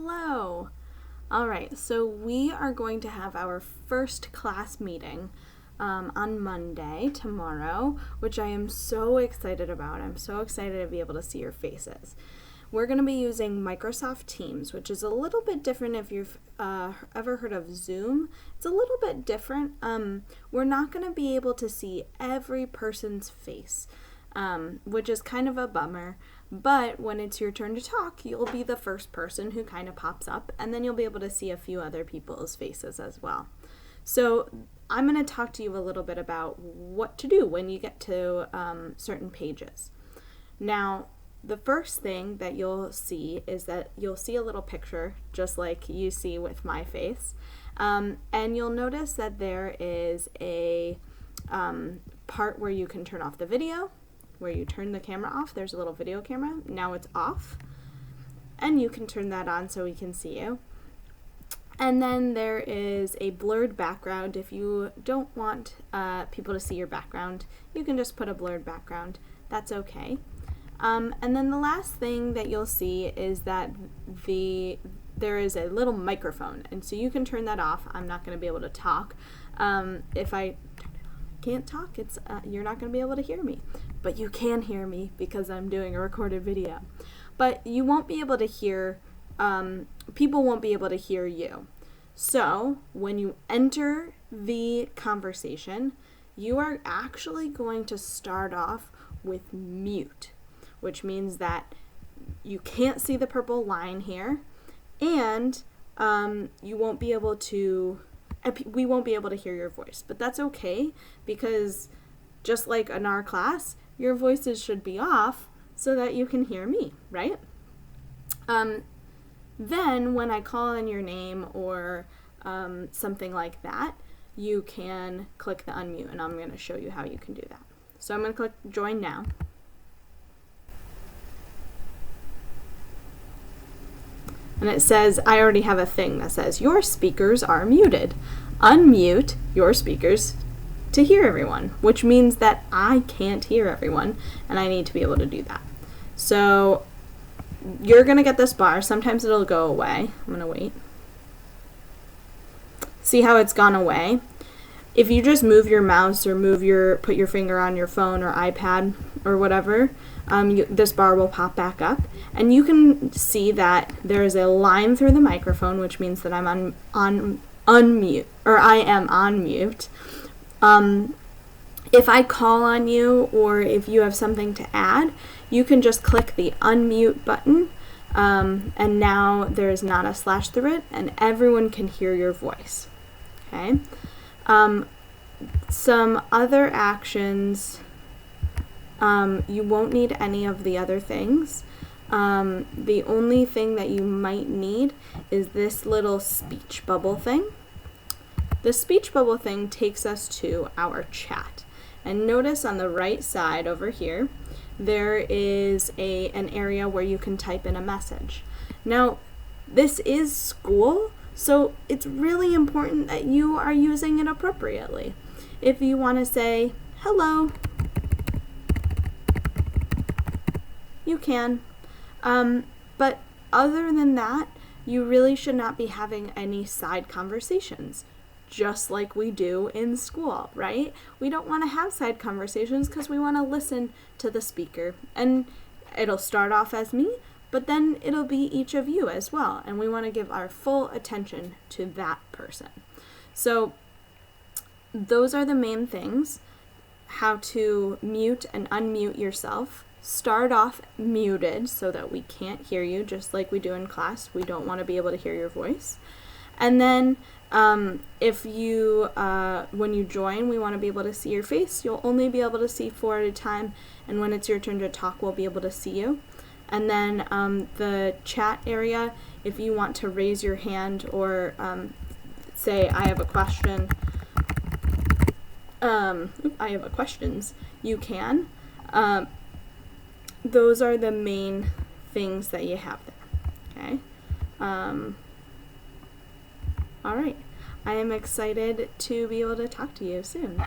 Hello. All right, so we are going to have our first class meeting on Monday, tomorrow, which I am so excited about. I'm so excited to be able to see your faces. We're going to be using Microsoft Teams, which is a little bit different if you've ever heard of Zoom. It's a little bit different. We're not going to be able to see every person's face, which is kind of a bummer. But when it's your turn to talk, you'll be the first person who kind of pops up, and then you'll be able to see a few other people's faces as well. So I'm going to talk to you a little bit about what to do when you get to certain pages. Now, the first thing that you'll see is that you'll see a little picture, just like you see with my face, and you'll notice that there is a part where you can turn off the video, where you turn the camera off. There's a little video camera. Now it's off, and you can turn that on so we can see you. And then there is a blurred background. If you don't want people to see your background, you can just put a blurred background. That's okay. And then the last thing that you'll see is that there is a little microphone, and so you can turn that off. I'm not going to be able to talk. If I can't talk, you're not going to be able to hear me, but you can hear me because I'm doing a recorded video. But you won't be able to hear, people won't be able to hear you. So when you enter the conversation, you are actually going to start off with mute, which means that you can't see the purple line here, and you won't be able to we won't be able to hear your voice, but that's okay, because just like in our class, your voices should be off so that you can hear me, right? Then when I call on your name or something like that, you can click the unmute, and I'm going to show you how you can do that. So I'm going to click join now. And it says, I already have a thing that says, your speakers are muted. Unmute your speakers to hear everyone, which means that I can't hear everyone, and I need to be able to do that. So you're going to get this bar. Sometimes it'll go away. I'm going to wait. See how it's gone away? If you just move your mouse or put your finger on your phone or iPad or whatever, this bar will pop back up, and you can see that there is a line through the microphone, which means that I'm on mute. If I call on you, or if you have something to add, you can just click the unmute button, and now there is not a slash through it, and everyone can hear your voice. Okay. Some other actions. You won't need any of the other things. The only thing that you might need is this little speech bubble thing. The speech bubble thing takes us to our chat. And notice on the right side over here, there is an area where you can type in a message. Now, this is school, so it's really important that you are using it appropriately. If you want to say, hello, you can. But other than that, you really should not be having any side conversations, just like we do in school, right? We don't want to have side conversations because we want to listen to the speaker. And it'll start off as me, but then it'll be each of you as well. And we want to give our full attention to that person. So those are the main things: how to mute and unmute yourself. Start off muted so that we can't hear you, just like we do in class. We don't want to be able to hear your voice. And then if you, when you join, we want to be able to see your face. You'll only be able to see 4 at a time, and when it's your turn to talk, we'll be able to see you. And then the chat area, if you want to raise your hand or say, I have a question, I have a questions, you can. Those are the main things that you have there, okay? All right. I am excited to be able to talk to you soon.